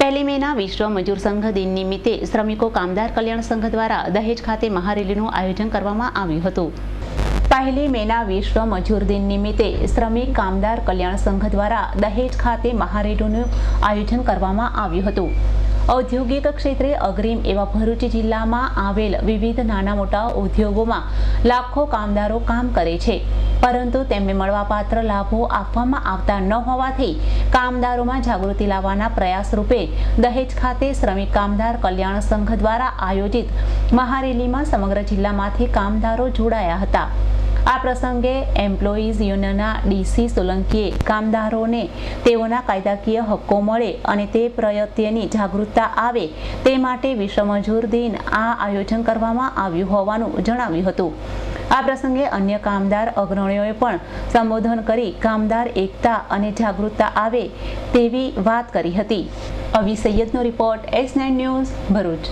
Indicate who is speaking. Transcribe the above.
Speaker 1: પહેલી મેના વિશ્વ મજૂર સંઘ દિન નિમિત્તે શ્રમિકો કામદાર કલ્યાણ સંઘ દ્વારા દહેજ ખાતે મહારેલીનું આયોજન કરવામાં આવ્યું હતું। પહેલી મેના વિશ્વ મજૂર દિન નિમિત્તે શ્રમિક કામદાર કલ્યાણ સંઘ દ્વારા દહેજ ખાતે મહારેલીનું આયોજન કરવામાં આવ્યું હતું। ઔદ્યોગિક ક્ષેત્રે અગ્રીમ એવા ભરૂચ જિલ્લામાં આવેલ વિવિધ નાના મોટા ઉદ્યોગોમાં લાખો કામદારો કામ કરે છે, પરંતુ તેમને મળવાપાત્ર લાભો આપવામાં આવતા ન હોવાથી કામદારોમાં જાગૃતિ લાવવાના પ્રયાસ રૂપે દહેજ ખાતે શ્રમિક કામદાર કલ્યાણ સંઘ દ્વારા આયોજિત મહારેલીમાં સમગ્ર જિલ્લામાંથી કામદારો જોડાયા હતા। આ પ્રસંગે એમ્પ્લોઈઝ યુનિયનના ડીસી સોલંકીએ કામદારોને તેઓના કાયદાકીય હક્કો મળે અને તે પ્રત્યેની જાગૃતતા આવે તે માટે વિશ્વ મજૂર દિન આ આયોજન કરવામાં આવ્યું હોવાનું જણાવ્યું હતું। આ પ્રસંગે અન્ય કામદાર અગ્રણીઓએ પણ સંબોધન કરી કામદાર એકતા અને જાગૃતતા આવે તેવી વાત કરી હતી। અવી સૈયદનો રિપોર્ટ S9 ન્યૂઝ ભરૂચ।